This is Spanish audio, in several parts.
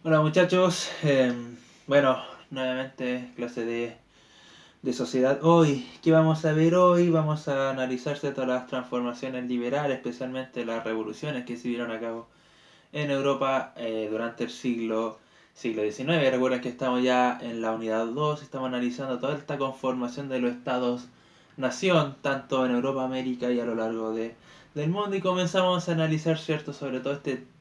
Hola muchachos, bueno, nuevamente clase de sociedad. Hoy, ¿qué vamos a ver hoy? Vamos a analizar todas las transformaciones liberales, especialmente las revoluciones que se dieron a cabo en Europa durante el siglo XIX. Recuerden que estamos ya en la unidad 2, estamos analizando toda esta conformación de los estados-nación, tanto en Europa, América y a lo largo del mundo. Y comenzamos a analizar, ¿cierto?, sobre todo este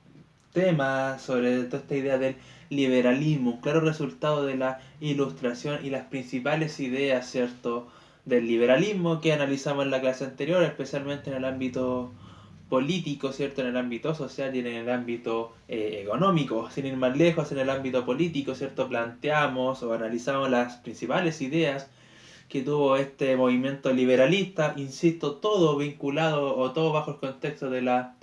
tema, sobre toda esta idea del liberalismo, un claro resultado de la ilustración y las principales ideas, ¿cierto?, del liberalismo que analizamos en la clase anterior, especialmente en el ámbito político, ¿cierto?, en el ámbito social y en el ámbito económico. Sin ir más lejos, en el ámbito político, ¿cierto?, planteamos o analizamos las principales ideas que tuvo este movimiento liberalista, insisto, todo vinculado o todo bajo el contexto de la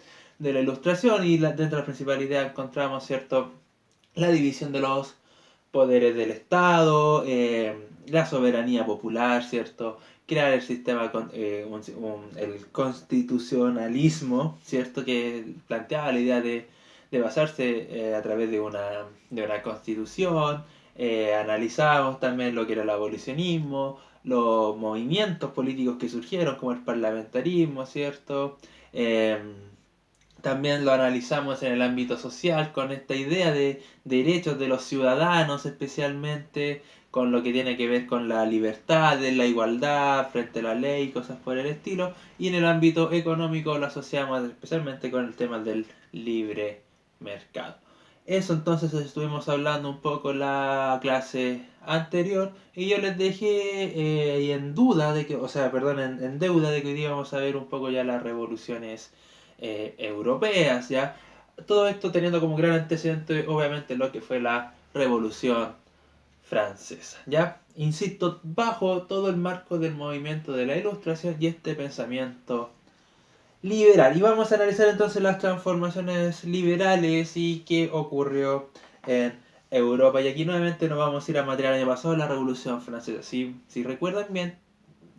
ilustración, y dentro de la principal idea encontramos, ¿cierto?, la división de los poderes del Estado, la soberanía popular, ¿cierto?, crear el sistema, el constitucionalismo, ¿cierto?, que planteaba la idea de basarse a través de una constitución. Analizamos también lo que era el abolicionismo, los movimientos políticos que surgieron, como el parlamentarismo, ¿cierto? Eh, También lo analizamos en el ámbito social con esta idea de derechos de los ciudadanos, especialmente con lo que tiene que ver con la libertad, la igualdad frente a la ley, cosas por el estilo. Y en el ámbito económico lo asociamos especialmente con el tema del libre mercado. Eso entonces estuvimos hablando un poco en la clase anterior, y yo les dejé en duda de que, o sea, perdón, en deuda de que hoy íbamos a ver un poco ya las revoluciones europeas, ¿ya? Todo esto teniendo como gran antecedente, obviamente, lo que fue la Revolución Francesa, ¿ya? Insisto, bajo todo el marco del movimiento de la Ilustración y este pensamiento liberal. Y vamos a analizar entonces las transformaciones liberales y qué ocurrió en Europa. Y aquí nuevamente nos vamos a ir a material año pasado, la Revolución Francesa. Si recuerdan bien,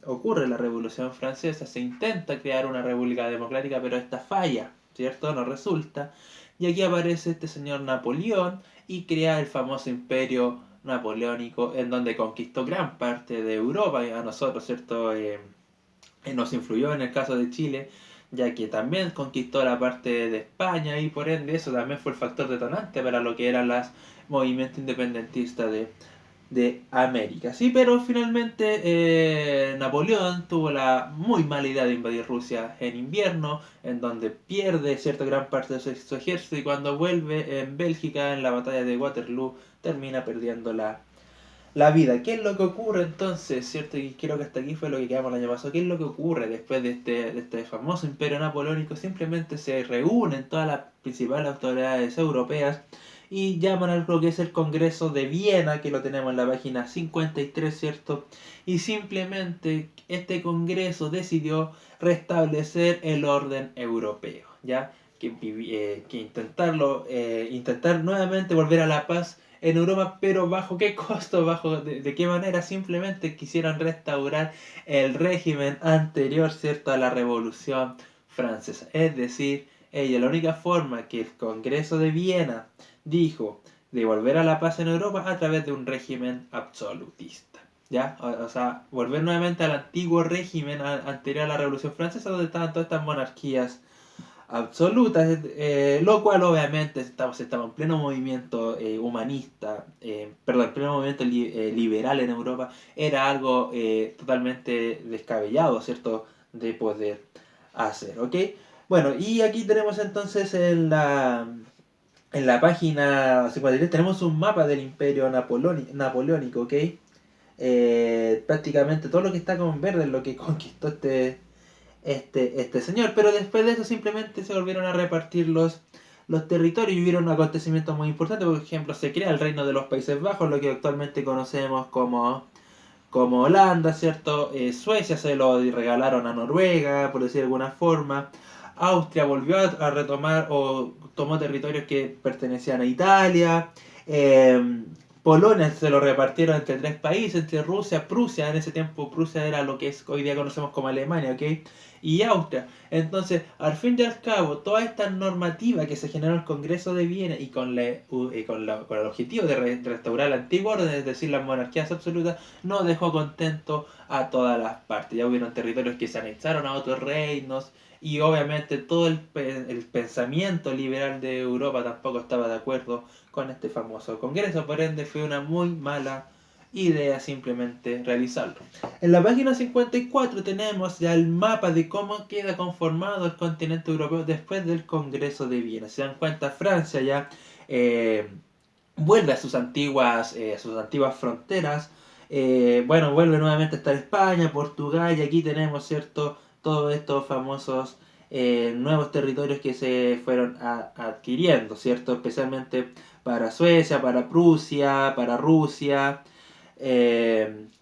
ocurre la Revolución Francesa, se intenta crear una república democrática, pero esta falla, ¿cierto? No resulta. Y aquí aparece este señor Napoleón y crea el famoso imperio napoleónico, en donde conquistó gran parte de Europa, y a nosotros, ¿cierto? Nos influyó en el caso de Chile, ya que también conquistó la parte de España, y por ende eso también fue el factor detonante para lo que eran los movimientos independentistas de América. Sí, pero finalmente Napoleón tuvo la muy mala idea de invadir Rusia en invierno, en donde pierde cierta gran parte de su ejército, y cuando vuelve en Bélgica en la batalla de Waterloo termina perdiendo la vida. ¿Qué es lo que ocurre entonces? ¿Cierto? Y creo que hasta aquí fue lo que quedamos el año pasado. ¿Qué es lo que ocurre después de este famoso imperio napoleónico? Simplemente se reúnen todas las principales autoridades europeas y llaman a lo que es el Congreso de Viena, que lo tenemos en la página 53, ¿cierto? Y simplemente este Congreso decidió restablecer el orden europeo, ¿ya? Que intentar nuevamente volver a la paz en Europa, pero ¿bajo qué costo? ¿De qué manera? Simplemente quisieron restaurar el régimen anterior, ¿cierto?, a la Revolución Francesa. Es decir, la única forma que el Congreso de Viena dijo de volver a la paz en Europa a través de un régimen absolutista. ¿Ya? O sea, volver nuevamente al antiguo régimen anterior a la Revolución Francesa, donde estaban todas estas monarquías absoluta, lo cual obviamente estamos en pleno movimiento humanista, perdón, en pleno movimiento liberal en Europa. Era algo totalmente descabellado, ¿cierto?, de poder hacer, ¿ok? Bueno, y aquí tenemos entonces en la página 53 tenemos un mapa del imperio napoleónico, ¿ok? Prácticamente todo lo que está con verde es lo que conquistó este señor, pero después de eso simplemente se volvieron a repartir los territorios, y hubieron acontecimientos muy importantes. Por ejemplo, se crea el Reino de los Países Bajos, lo que actualmente conocemos como Holanda, ¿cierto? Suecia se lo regalaron a Noruega, por decir de alguna forma. Austria volvió a retomar o tomó territorios que pertenecían a Italia. Polonia se lo repartieron entre 3 países, entre Rusia, Prusia, en ese tiempo Prusia era lo que es hoy día conocemos como Alemania, ¿ok? Y Austria. Entonces, al fin y al cabo, toda esta normativa que se generó en el Congreso de Viena y con el objetivo de restaurar la antigua orden, es decir, las monarquías absolutas, no dejó contento a todas las partes. Ya hubieron territorios que se anexaron a otros reinos, y obviamente todo el pensamiento liberal de Europa tampoco estaba de acuerdo con este famoso congreso, por ende fue una muy mala idea simplemente realizarlo. En la página 54 tenemos ya el mapa de cómo queda conformado el continente europeo después del Congreso de Viena. Se dan cuenta, Francia ya vuelve a sus antiguas fronteras. Bueno, vuelve nuevamente a estar España, Portugal, y aquí tenemos, ¿cierto?, todos estos famosos nuevos territorios que se fueron adquiriendo, ¿cierto? Especialmente para Suecia, para Prusia, para Rusia,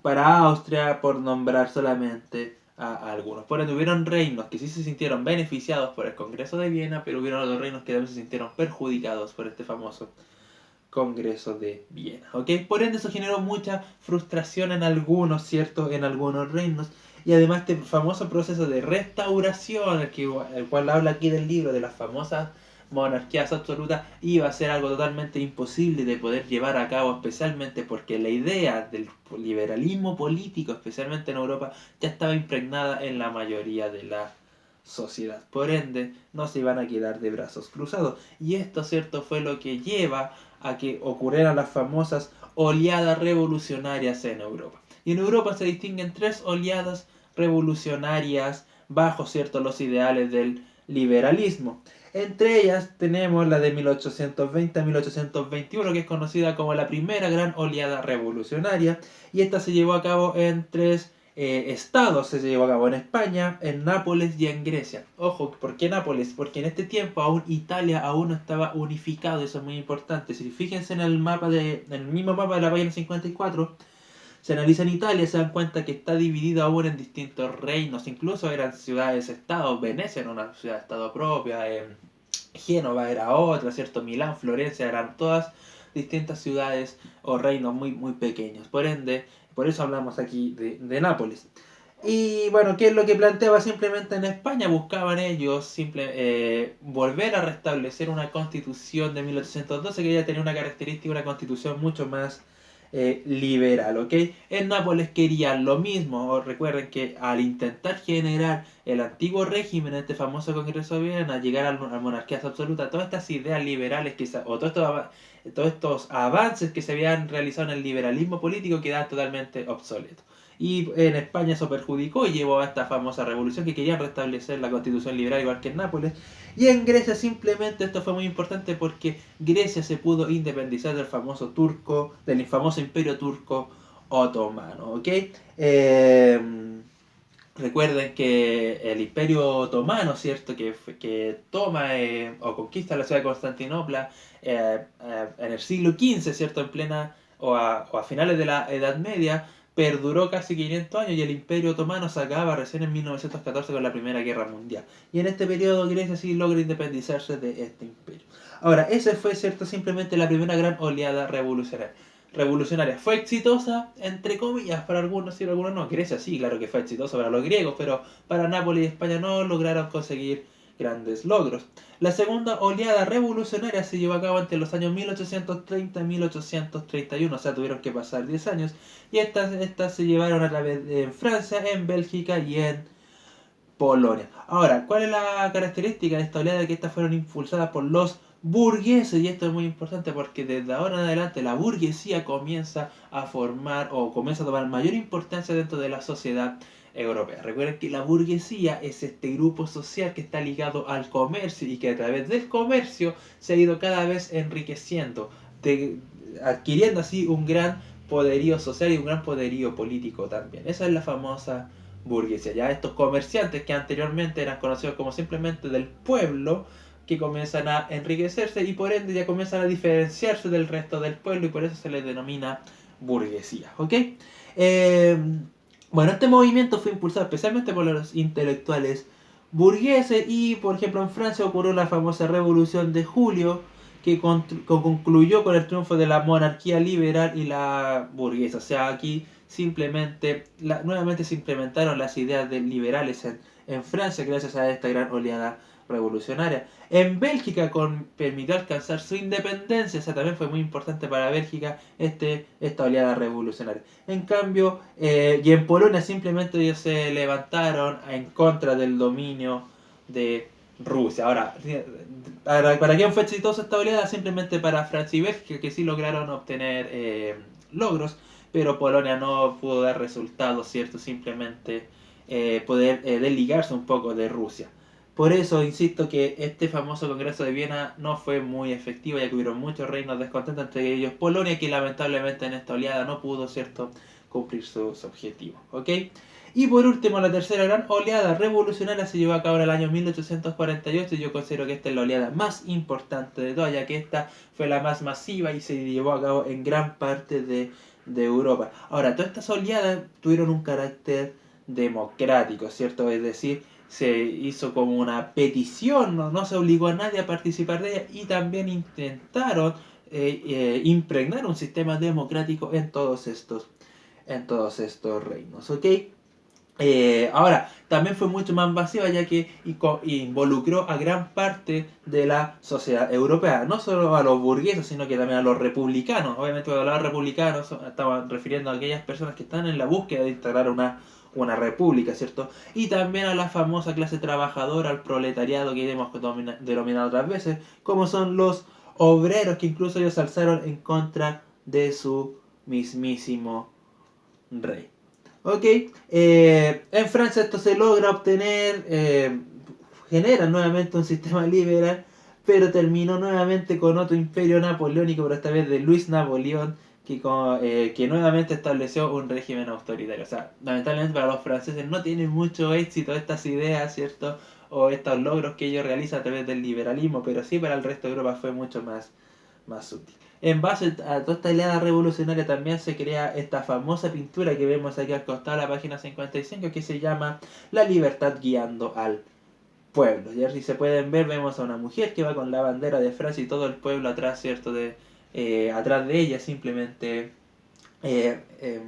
para Austria, por nombrar solamente a algunos. Por ende, hubieron reinos que sí se sintieron beneficiados por el Congreso de Viena, pero hubieron otros reinos que también se sintieron perjudicados por este famoso Congreso de Viena, ¿ok? Por ende eso generó mucha frustración en algunos, ¿cierto? En algunos reinos. Y además este famoso proceso de restauración, el cual habla aquí del libro, de las famosas monarquías absolutas, iba a ser algo totalmente imposible de poder llevar a cabo, especialmente porque la idea del liberalismo político, especialmente en Europa, ya estaba impregnada en la mayoría de la sociedad. Por ende, no se iban a quedar de brazos cruzados. Y esto, ¿cierto?, fue lo que lleva a que ocurrieran las famosas oleadas revolucionarias en Europa. Y en Europa se distinguen 3 oleadas revolucionarias bajo, ¿cierto?, los ideales del liberalismo. Entre ellas tenemos la de 1820 a 1821, que es conocida como la primera gran oleada revolucionaria, y esta se llevó a cabo en 3 estados. Se llevó a cabo en España, en Nápoles y en Grecia. Ojo, ¿por qué Nápoles? Porque en este tiempo aún Italia aún no estaba unificado, eso es muy importante. Si fíjense en el mismo mapa de la página 54, se analiza en Italia, se dan cuenta que está dividido aún en distintos reinos, incluso eran ciudades-estados. Venecia era una ciudad-estado propia, Génova era otra, ¿cierto? Milán, Florencia, eran todas distintas ciudades o reinos muy, muy pequeños. Por ende, por eso hablamos aquí de Nápoles. Y bueno, ¿qué es lo que planteaba simplemente en España? Buscaban ellos volver a restablecer una constitución de 1812 que ya tenía una característica, una constitución mucho más liberal, ¿ok? En Nápoles querían lo mismo. Recuerden que al intentar generar el antiguo régimen, este famoso Congreso de Viena, llegar a monarquías absolutas, todas estas ideas liberales o todos estos avances que se habían realizado en el liberalismo político quedaban totalmente obsoletos. Y en España eso perjudicó y llevó a esta famosa revolución que querían restablecer la constitución liberal igual que en Nápoles. Y en Grecia simplemente esto fue muy importante porque Grecia se pudo independizar del famoso imperio turco otomano, ¿ok? Eh, Recuerden que el imperio otomano, ¿cierto?, que toma o conquista la ciudad de Constantinopla en el siglo XV, ¿cierto?, en plena o a finales de la Edad Media, perduró casi 500 años y el imperio otomano se acaba recién en 1914 con la Primera Guerra Mundial. Y en este periodo Grecia sí logra independizarse de este imperio. Ahora, esa fue, ¿cierto?, simplemente la primera gran oleada revolucionaria. ¿Fue exitosa? Entre comillas, para algunos sí, para algunos no. Grecia sí, claro que fue exitosa para los griegos, pero para Nápoles y España no lograron conseguir grandes logros. La segunda oleada revolucionaria se llevó a cabo entre los años 1830 y 1831, o sea, tuvieron que pasar 10 años, y estas se llevaron a través en Francia, en Bélgica y en Polonia. Ahora, ¿cuál es la característica de esta oleada? Que estas fueron impulsadas por los burgueses, y esto es muy importante porque desde ahora en adelante la burguesía comienza a formar o comienza a tomar mayor importancia dentro de la sociedad europea. Recuerden que la burguesía es este grupo social que está ligado al comercio y que a través del comercio se ha ido cada vez enriqueciendo, adquiriendo así un gran poderío social y un gran poderío político también. Esa es la famosa burguesía. Ya estos comerciantes que anteriormente eran conocidos como simplemente del pueblo, que comienzan a enriquecerse y por ende ya comienzan a diferenciarse del resto del pueblo y por eso se les denomina burguesía, ¿ok? Bueno, este movimiento fue impulsado especialmente por los intelectuales burgueses y, por ejemplo, en Francia ocurrió la famosa Revolución de Julio, que concluyó con el triunfo de la monarquía liberal y la burguesa. O sea, aquí simplemente, nuevamente se implementaron las ideas de liberales en Francia gracias a esta gran oleada revolucionaria. En Bélgica permitió alcanzar su independencia, o sea, también fue muy importante para Bélgica esta oleada revolucionaria. En cambio, y en Polonia simplemente ellos se levantaron en contra del dominio de Rusia. Ahora, ¿para quién fue exitosa esta oleada? Simplemente para Francia y Bélgica, que sí lograron obtener logros, pero Polonia no pudo dar resultados, ¿cierto? Simplemente poder desligarse un poco de Rusia. Por eso insisto que este famoso Congreso de Viena no fue muy efectivo, ya que hubieron muchos reinos descontentos, entre ellos Polonia, que lamentablemente en esta oleada no pudo, ¿cierto?, cumplir sus objetivos. ¿Ok? Y por último, la tercera gran oleada revolucionaria se llevó a cabo en el año 1848 y yo considero que esta es la oleada más importante de todas, ya que esta fue la más masiva y se llevó a cabo en gran parte de Europa. Ahora, todas estas oleadas tuvieron un carácter democrático, ¿cierto? Es decir, se hizo como una petición, no se obligó a nadie a participar de ella y también intentaron impregnar un sistema democrático en todos estos reinos, ¿ok? Ahora, también fue mucho más masiva ya que involucró a gran parte de la sociedad europea, no solo a los burgueses, sino que también a los republicanos. Obviamente, cuando hablaba de republicanos, estaban refiriendo a aquellas personas que están en la búsqueda de instalar una república, ¿cierto? Y también a la famosa clase trabajadora, al proletariado que hemos denominado otras veces, como son los obreros, que incluso ellos se alzaron en contra de su mismísimo rey. Ok, en Francia esto se logra obtener, genera nuevamente un sistema liberal, pero terminó nuevamente con otro imperio napoleónico, pero esta vez de Luis Napoleón, que nuevamente estableció un régimen autoritario. O sea, lamentablemente para los franceses no tienen mucho éxito estas ideas, ¿cierto? O estos logros que ellos realizan a través del liberalismo, pero sí para el resto de Europa fue mucho más útil. En base a toda esta oleada revolucionaria también se crea esta famosa pintura que vemos aquí al costado de la página 55 que se llama La libertad guiando al pueblo. Y si se pueden ver, vemos a una mujer que va con la bandera de Francia y todo el pueblo atrás, ¿cierto? Atrás de ella simplemente eh, eh,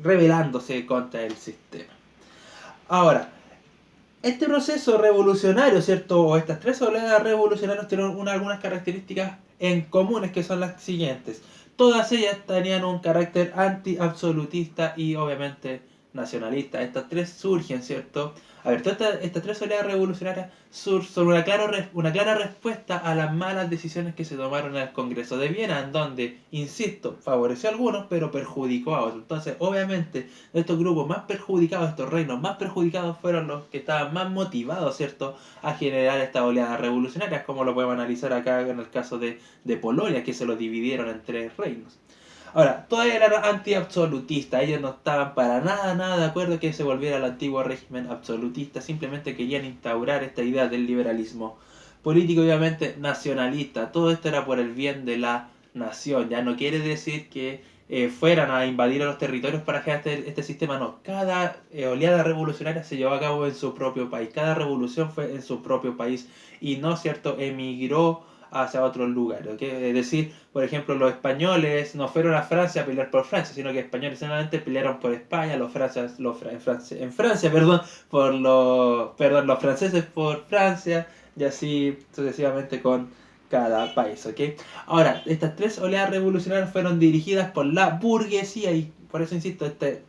rebelándose contra el sistema. Ahora, este proceso revolucionario, ¿cierto? O estas tres oleadas revolucionarias tienen algunas características en comunes que son las siguientes. Todas ellas tenían un carácter anti-absolutista y obviamente nacionalista. Estas tres surgen, ¿cierto? A ver, todas estas tres oleadas revolucionarias son una clara respuesta a las malas decisiones que se tomaron en el Congreso de Viena, en donde, insisto, favoreció a algunos, pero perjudicó a otros. Entonces, obviamente, estos grupos más perjudicados, estos reinos más perjudicados fueron los que estaban más motivados, ¿cierto?, a generar estas oleadas revolucionarias, como lo podemos analizar acá en el caso de Polonia, que se lo dividieron en tres reinos. Ahora, todavía eran anti-absolutistas, ellos no estaban para nada de acuerdo que se volviera al antiguo régimen absolutista, simplemente querían instaurar esta idea del liberalismo político, obviamente nacionalista. Todo esto era por el bien de la nación, ya no quiere decir que fueran a invadir a los territorios para crear este sistema, no. Cada oleada revolucionaria se llevó a cabo en su propio país, cada revolución fue en su propio país y no, ¿cierto?, emigró hacia otros lugares, ¿ok? Es decir, por ejemplo, los españoles no fueron a Francia a pelear por Francia, sino que los españoles solamente pelearon por España, en Francia, los franceses por Francia, y así sucesivamente con cada país, ¿ok? Ahora, estas tres oleadas revolucionarias fueron dirigidas por la burguesía y por eso insisto, este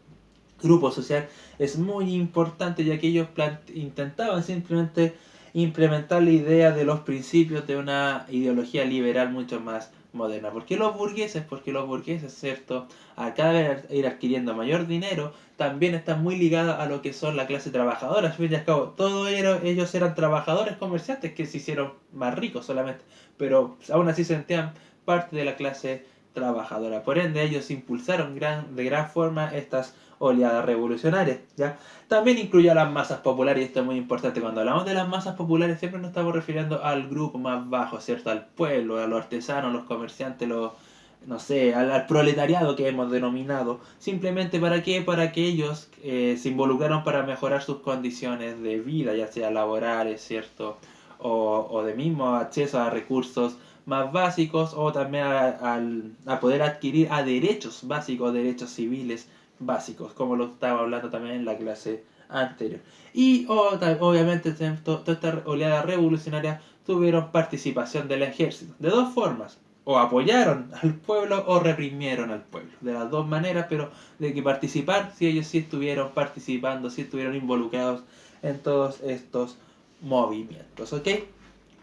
grupo social es muy importante ya que ellos intentaban simplemente implementar la idea de los principios de una ideología liberal mucho más moderna. ¿Por qué los burgueses? Porque los burgueses, ¿cierto?, a cada vez ir adquiriendo mayor dinero, también están muy ligados a lo que son la clase trabajadora. Al fin y al cabo, todos ellos eran trabajadores comerciantes que se hicieron más ricos solamente, pero aún así se sentían parte de la clase trabajadora. Por ende, ellos impulsaron de gran forma estas oleadas revolucionarias, ¿ya? También incluye a las masas populares, y esto es muy importante. Cuando hablamos de las masas populares siempre nos estamos refiriendo al grupo más bajo, ¿cierto? Al pueblo, a los artesanos, los comerciantes, no sé, al proletariado que hemos denominado. Simplemente ¿para qué? Para que ellos se involucraron para mejorar sus condiciones de vida, ya sea laborales, ¿cierto? O de mismo acceso a recursos más básicos o también a poder adquirir a derechos básicos, derechos civiles básicos, como lo estaba hablando también en la clase anterior. Y obviamente toda esta oleada revolucionaria tuvieron participación del ejército, de dos formas. O apoyaron al pueblo o reprimieron al pueblo. De las dos maneras, pero de que participar, si ellos sí estuvieron participando, sí estuvieron involucrados en todos estos movimientos, ¿ok?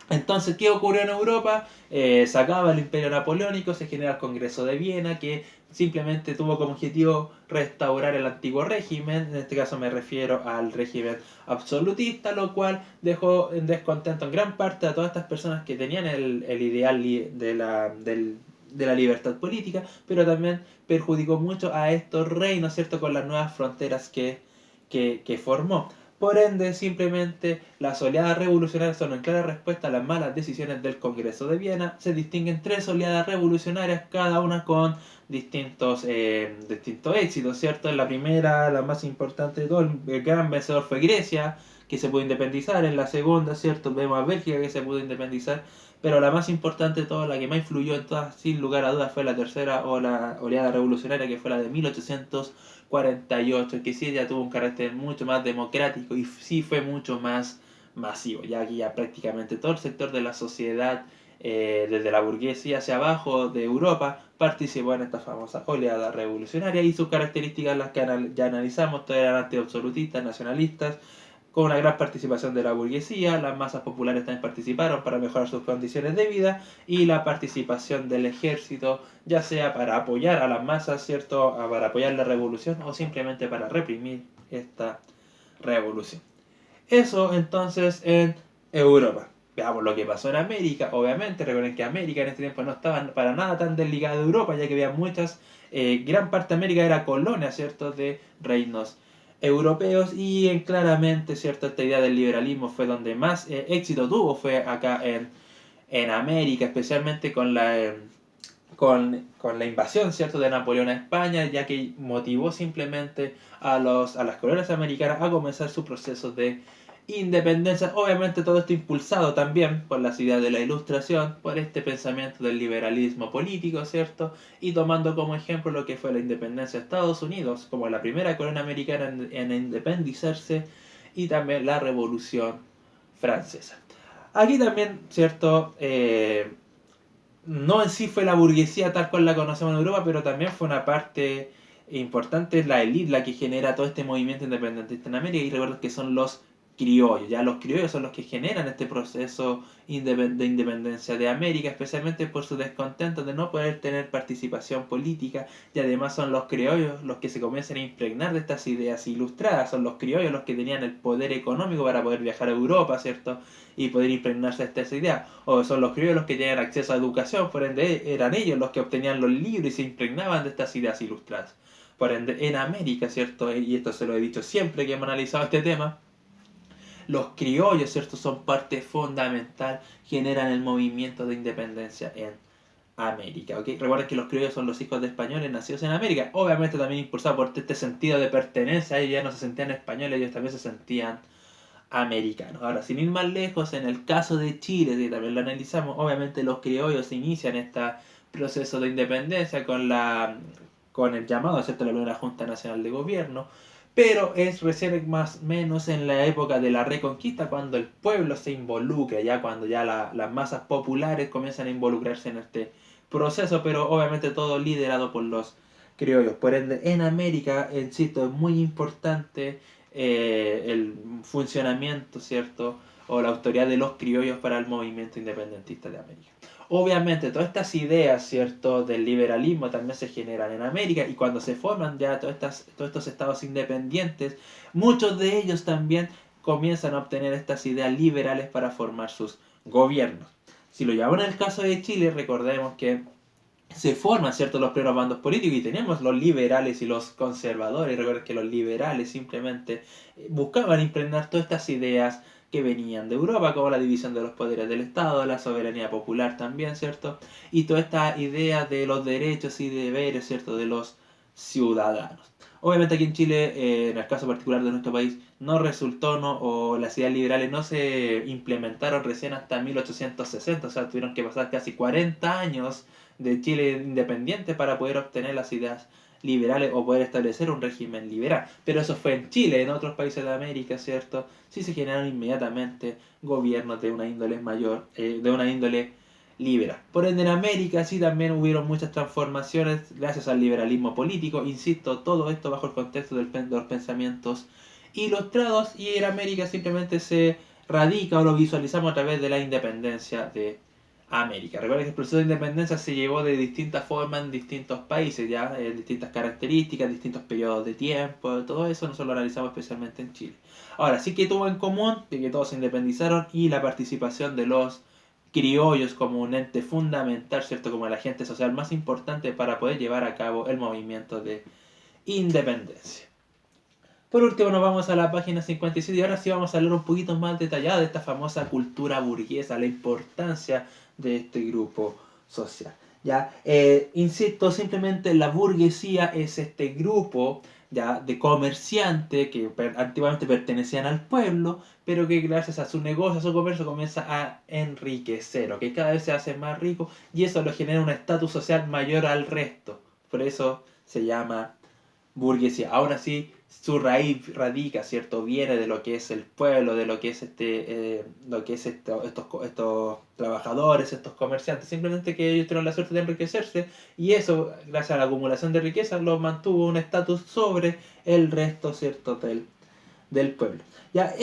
Entonces, ¿qué ocurrió en Europa? Se acaba el Imperio Napoleónico, se genera el Congreso de Viena, que simplemente tuvo como objetivo restaurar el antiguo régimen, en este caso me refiero al régimen absolutista, lo cual dejó en descontento en gran parte a todas estas personas que tenían el ideal de la libertad política, pero también perjudicó mucho a estos reinos, ¿cierto?, con las nuevas fronteras que formó. Por ende, simplemente las oleadas revolucionarias son en clara respuesta a las malas decisiones del Congreso de Viena. Se distinguen tres oleadas revolucionarias, cada una con distintos éxitos, ¿cierto? En la primera, la más importante de todo, el gran vencedor fue Grecia, que se pudo independizar. En la segunda, ¿cierto? Vemos a Bélgica, que se pudo independizar. Pero la más importante de todas, la que más influyó en todas, sin lugar a dudas, fue la tercera oleada revolucionaria, que fue la de 1848, que sí ya tuvo un carácter mucho más democrático y sí fue mucho más masivo, ya que ya prácticamente todo el sector de la sociedad, desde la burguesía hacia abajo de Europa, participó en esta famosa oleada revolucionaria y sus características, las que ya analizamos, todas eran antiabsolutistas, nacionalistas, con una gran participación de la burguesía. Las masas populares también participaron para mejorar sus condiciones de vida, y la participación del ejército, ya sea para apoyar a las masas, ¿cierto?, para apoyar la revolución o simplemente para reprimir esta revolución. Eso entonces en Europa. Veamos lo que pasó en América. Obviamente, recuerden que América en este tiempo no estaba para nada tan desligada de Europa, ya que había gran parte de América era colonia, ¿cierto?, de reinos europeos, y claramente, ¿cierto?, esta idea del liberalismo fue donde más éxito tuvo, fue acá en América, especialmente con la invasión, ¿cierto?, de Napoleón a España, ya que motivó simplemente a las colonias americanas a comenzar su proceso de independencia. Obviamente todo esto impulsado también por las ideas de la Ilustración, por este pensamiento del liberalismo político, ¿cierto? Y tomando como ejemplo lo que fue la independencia de Estados Unidos, como la primera colonia americana en independizarse, y también la Revolución Francesa. Aquí también, ¿cierto? No en sí fue la burguesía tal cual la conocemos en Europa, pero también fue una parte importante, la élite, la que genera todo este movimiento independentista en América. Y recuerdo que son los criollos, ya los criollos son los que generan este proceso de independencia de América, especialmente por su descontento de no poder tener participación política, y además son los criollos los que se comienzan a impregnar de estas ideas ilustradas, son los criollos los que tenían el poder económico para poder viajar a Europa, ¿cierto?, y poder impregnarse de esta idea. O son los criollos los que tenían acceso a educación, por ende eran ellos los que obtenían los libros y se impregnaban de estas ideas ilustradas. Por ende, en América, ¿cierto?, y esto se lo he dicho siempre que hemos analizado este tema, los criollos, ¿cierto?, son parte fundamental, generan el movimiento de independencia en América, ¿ok? Recuerden que los criollos son los hijos de españoles nacidos en América, obviamente también impulsados por este sentido de pertenencia. Ellos ya no se sentían españoles, ellos también se sentían americanos. Ahora, sin ir más lejos, en el caso de Chile, que también lo analizamos, obviamente los criollos inician este proceso de independencia con el llamado, ¿cierto?, la primera Junta Nacional de Gobierno, pero es recién más o menos en la época de la Reconquista cuando el pueblo se involucra, ya cuando ya las masas populares comienzan a involucrarse en este proceso, pero obviamente todo liderado por los criollos. Por ende, en América, insisto, es muy importante el funcionamiento, ¿cierto?, o la autoridad de los criollos para el movimiento independentista de América. Obviamente, todas estas ideas, ¿cierto?, del liberalismo también se generan en América, y cuando se forman ya todos estos estados independientes, muchos de ellos también comienzan a obtener estas ideas liberales para formar sus gobiernos. Si lo llevamos en el caso de Chile, recordemos que se forman, ¿cierto?, los primeros bandos políticos, y tenemos los liberales y los conservadores. Recuerden que los liberales simplemente buscaban impregnar todas estas ideas que venían de Europa, como la división de los poderes del Estado, la soberanía popular también, ¿cierto?, y toda esta idea de los derechos y deberes, ¿cierto?, de los ciudadanos. Obviamente aquí en Chile, en el caso particular de nuestro país, no resultó, no, o las ideas liberales no se implementaron recién hasta 1860, o sea, tuvieron que pasar casi 40 años de Chile independiente para poder obtener las ideas liberales o poder establecer un régimen liberal. Pero eso fue en Chile, en otros países de América, ¿cierto? Sí se generaron inmediatamente gobiernos de una índole mayor, de una índole liberal. Por ende, en América sí también hubieron muchas transformaciones gracias al liberalismo político, insisto, todo esto bajo el contexto de los pensamientos ilustrados, y en América simplemente se radica o lo visualizamos a través de la independencia de América. Recuerden que el proceso de independencia se llevó de distintas formas en distintos países, ya en distintas características, distintos periodos de tiempo, todo eso nosotros lo analizamos especialmente en Chile. Ahora, sí que tuvo en común de que todos se independizaron y la participación de los criollos como un ente fundamental, ¿cierto? Como el agente social más importante para poder llevar a cabo el movimiento de independencia. Por último nos vamos a la página 57 y ahora sí vamos a hablar un poquito más detallado de esta famosa cultura burguesa, la importancia de este grupo social. ¿Ya? Insisto, simplemente la burguesía es este grupo, ya, de comerciantes que antiguamente pertenecían al pueblo, pero que gracias a su negocio, a su comercio, comienza a enriquecer, que cada vez se hace más rico y eso lo genera un estatus social mayor al resto. Por eso se llama burguesía. Ahora sí, su raíz radica, ¿cierto? Viene de lo que es el pueblo, de lo que es estos trabajadores, estos comerciantes. Simplemente que ellos tuvieron la suerte de enriquecerse y eso, gracias a la acumulación de riqueza, los mantuvo un estatus sobre el resto, ¿cierto? Del pueblo. Ya,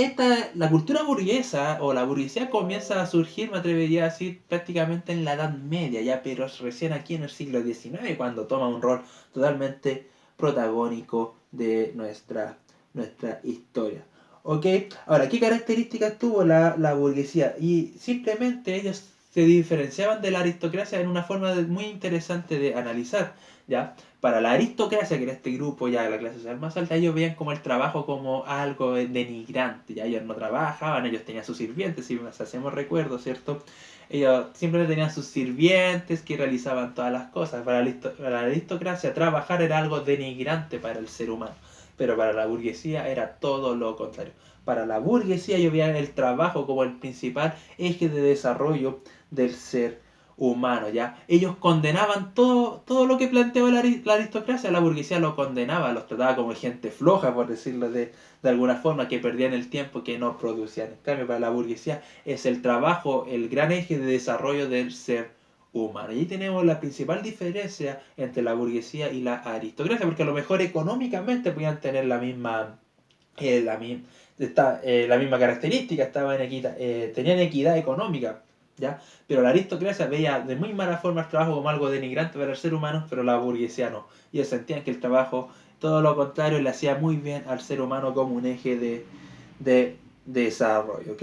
la cultura burguesa o la burguesía comienza a surgir, me atrevería a decir, prácticamente en la Edad Media, ya, pero es recién aquí en el siglo XIX cuando toma un rol totalmente protagónico de nuestra historia. ¿Ok? Ahora, ¿qué características tuvo la burguesía? Y simplemente ellos se diferenciaban de la aristocracia en una forma muy interesante de analizar, ¿ya? Para la aristocracia, que era este grupo ya de la clase social más alta, ellos veían como el trabajo como algo denigrante, ya ellos no trabajaban, ellos tenían sus sirvientes, si nos hacemos recuerdo, ¿cierto? Ellos simplemente tenían sus sirvientes que realizaban todas las cosas. Para la aristocracia trabajar era algo denigrante para el ser humano, pero para la burguesía era todo lo contrario. Para la burguesía ellos veían el trabajo como el principal eje de desarrollo del ser humano, ¿ya? Ellos condenaban todo lo que planteaba la aristocracia, la burguesía lo condenaba, los trataba como gente floja, por decirlo de alguna forma, que perdían el tiempo, que no producían. En cambio, para la burguesía es el trabajo, el gran eje de desarrollo del ser humano. Y ahí tenemos la principal diferencia entre la burguesía y la aristocracia, porque a lo mejor económicamente podían tener eh, la, mi- la misma característica, tenían equidad económica, ¿ya? Pero la aristocracia veía de muy mala forma el trabajo como algo denigrante para el ser humano, pero la burguesía no. Y ellos sentían que el trabajo, todo lo contrario, le hacía muy bien al ser humano como un eje de desarrollo, ¿ok?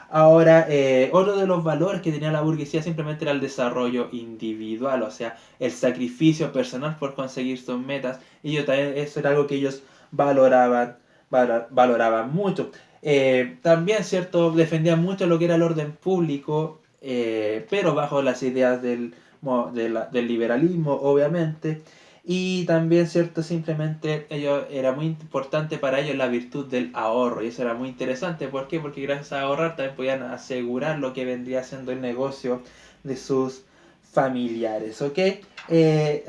Ahora, otro de los valores que tenía la burguesía simplemente era el desarrollo individual, o sea, el sacrificio personal por conseguir sus metas. Y yo también, eso era algo que ellos valoraban, valoraban mucho. También, ¿cierto? Defendían mucho lo que era el orden público, pero bajo las ideas del liberalismo, obviamente. Y también, ¿cierto? Simplemente era muy importante para ellos la virtud del ahorro. Y eso era muy interesante. ¿Por qué? Porque gracias a ahorrar también podían asegurar lo que vendría siendo el negocio de sus familiares. ¿Ok?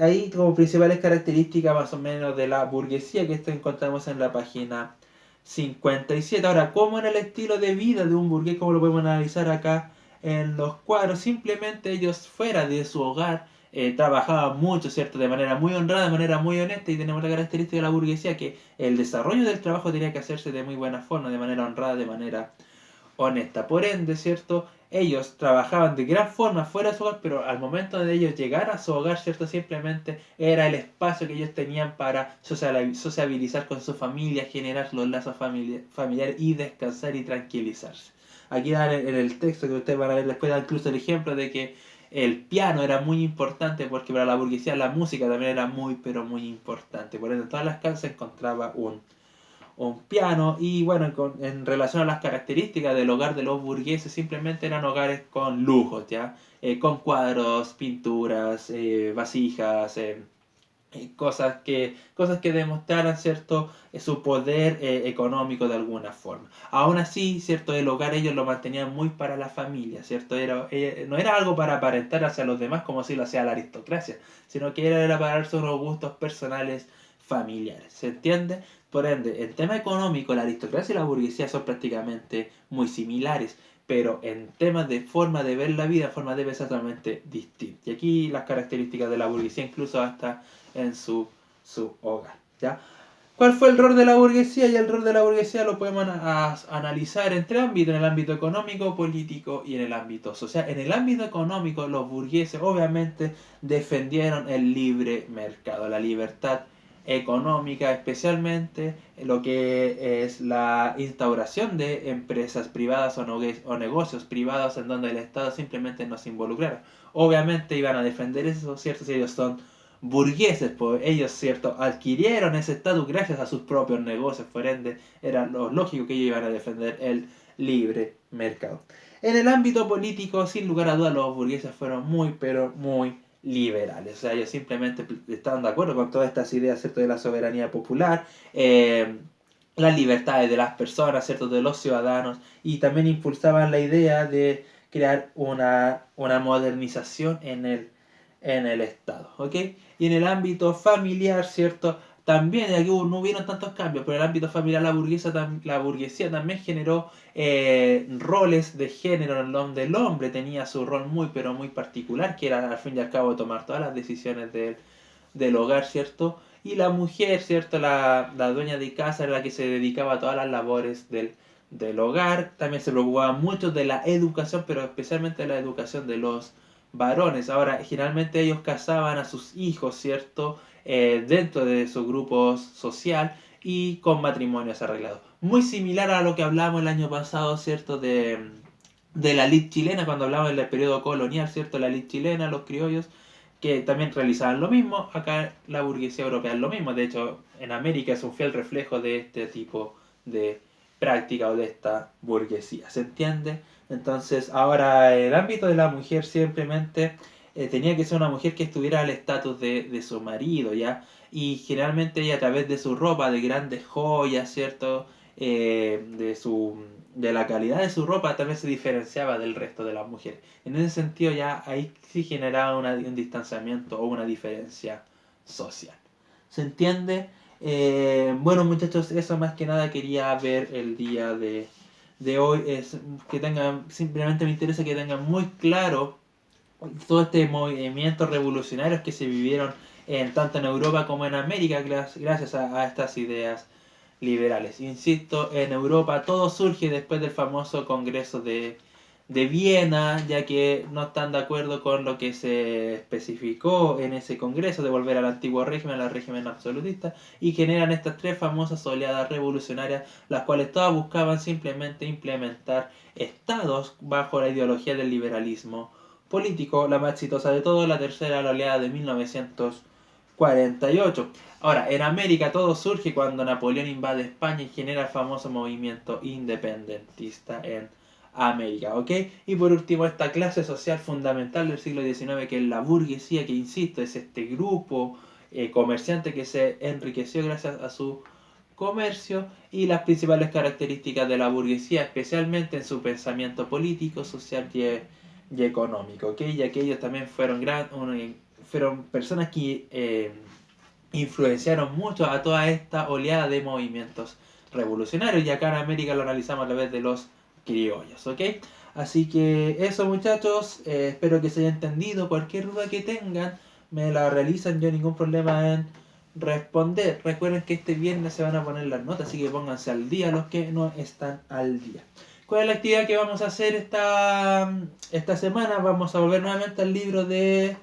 Ahí como principales características más o menos de la burguesía que esto encontramos en la página 57. Ahora, ¿cómo era el estilo de vida de un burgués? ¿Cómo lo podemos analizar acá en los cuadros? Simplemente ellos fuera de su hogar trabajaban mucho, ¿cierto? De manera muy honrada, de manera muy honesta, y tenemos la característica de la burguesía que el desarrollo del trabajo tenía que hacerse de muy buena forma, de manera honrada, de manera honesta. Por ende, ¿cierto? Ellos trabajaban de gran forma fuera de su hogar, pero al momento de ellos llegar a su hogar, ¿cierto? Simplemente era el espacio que ellos tenían para sociabilizar con su familia, generar los lazos familiares y descansar y tranquilizarse. Aquí dan en el texto que ustedes van a ver después, da incluso el ejemplo de que el piano era muy importante porque para la burguesía la música también era muy, pero muy importante. Por ende, en todas las casas se encontraba un piano. Y bueno, en relación a las características del hogar de los burgueses, simplemente eran hogares con lujos, ¿ya? Con cuadros, pinturas, vasijas, cosas que demostraran, ¿cierto? Su poder económico de alguna forma. Aún así, ¿cierto? El hogar ellos lo mantenían muy para la familia, ¿cierto? No era algo para aparentar hacia los demás como si lo hacía la aristocracia, sino que era para darse unos gustos personales familiares, ¿se entiende? Por ende, en tema económico, la aristocracia y la burguesía son prácticamente muy similares, pero en temas de forma de ver la vida, forma de ver es totalmente distinta. Y aquí las características de la burguesía, incluso hasta en su hogar, ¿ya? ¿Cuál fue el rol de la burguesía? Y el rol de la burguesía lo podemos analizar en tres ámbitos: en el ámbito económico, político y en el ámbito social. En el ámbito económico, los burgueses obviamente defendieron el libre mercado, la libertad económica, especialmente lo que es la instauración de empresas privadas o negocios privados en donde el Estado simplemente no se involucrara. Obviamente iban a defender eso, ¿cierto? Si ellos son burgueses, pues ellos, ¿cierto?, adquirieron ese estatus gracias a sus propios negocios, por ende era lo lógico que ellos iban a defender el libre mercado. En el ámbito político, sin lugar a dudas, los burgueses fueron muy, pero muy liberales. O sea, ellos simplemente estaban de acuerdo con todas estas ideas, ¿cierto?, de la soberanía popular, las libertades de las personas, ¿cierto?, de los ciudadanos, y también impulsaban la idea de crear una modernización en el Estado, ¿ok? Y en el ámbito familiar, ¿cierto? También aquí no hubieron tantos cambios, pero en el ámbito familiar la burguesía también generó roles de género en donde el hombre tenía su rol muy, pero muy particular, que era al fin y al cabo tomar todas las decisiones del hogar, ¿cierto? Y la mujer, ¿cierto? La dueña de casa era la que se dedicaba a todas las labores del hogar. También se preocupaba mucho de la educación, pero especialmente de la educación de los varones. Ahora, generalmente ellos casaban a sus hijos, ¿cierto? Dentro de su grupo social y con matrimonios arreglados. Muy similar a lo que hablábamos el año pasado, ¿cierto? De la elite chilena, cuando hablábamos del periodo colonial, ¿cierto? La elite chilena, los criollos, que también realizaban lo mismo. Acá la burguesía europea es lo mismo. De hecho, en América es un fiel reflejo de este tipo de práctica o de esta burguesía. ¿Se entiende? Entonces, ahora el ámbito de la mujer simplemente tenía que ser una mujer que estuviera al estatus de su marido, ¿ya? Y generalmente ella, a través de su ropa, de grandes joyas, ¿cierto? De la calidad de su ropa, también se diferenciaba del resto de las mujeres. En ese sentido, ya ahí sí generaba un distanciamiento o una diferencia social. ¿Se entiende? Bueno, muchachos, eso más que nada quería ver el día de hoy. Es que tengan, simplemente me interesa que tengan muy claro todo este movimientos revolucionarios que se vivieron tanto en Europa como en América gracias a estas ideas liberales. Insisto, en Europa todo surge después del famoso Congreso de Viena, ya que no están de acuerdo con lo que se especificó en ese Congreso de volver al antiguo régimen, al régimen absolutista, y generan estas tres famosas oleadas revolucionarias, las cuales todas buscaban simplemente implementar estados bajo la ideología del liberalismo político. La más exitosa de todo, la tercera, la oleada de 1948. Ahora, en América todo surge cuando Napoleón invade España y genera el famoso movimiento independentista en América, ¿ok? Y por último, esta clase social fundamental del siglo XIX, que es la burguesía, que insisto, es este grupo comerciante que se enriqueció gracias a su comercio, y las principales características de la burguesía, especialmente en su pensamiento político, social y económico, ¿ok? Ya que ellos también fueron personas que influenciaron mucho a toda esta oleada de movimientos revolucionarios, y acá en América lo analizamos a través de los criollos, ¿ok? Así que eso, muchachos, espero que se haya entendido. Cualquier duda que tengan me la realizan, yo ningún problema en responder. Recuerden que este viernes se van a poner las notas, así que pónganse al día los que no están al día. ¿Cuál es la actividad que vamos a hacer esta semana? Vamos a volver nuevamente al libro de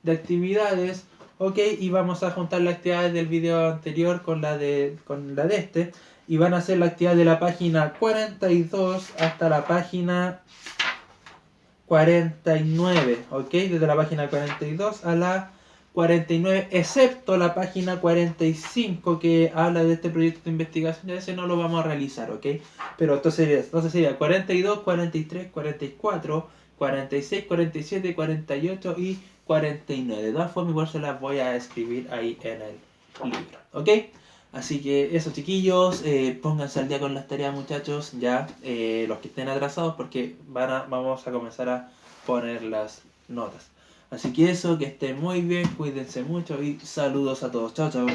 actividades, ok, y vamos a juntar las actividades del video anterior con la de este, y van a hacer la actividad de la página 42 hasta la página 49, ok, desde la página 42 a la 49, excepto la página 45 que habla de este proyecto de investigación. Ya ese no lo vamos a realizar, ok, pero entonces sería 42, 43, 44, 46, 47, 48 y 49. De todas formas, igual se las voy a escribir ahí en el libro, ¿ok? Así que eso, chiquillos, pónganse al día con las tareas, muchachos, ya, los que estén atrasados, porque vamos a comenzar a poner las notas. Así que eso, que estén muy bien, cuídense mucho y saludos a todos. Chao, chao.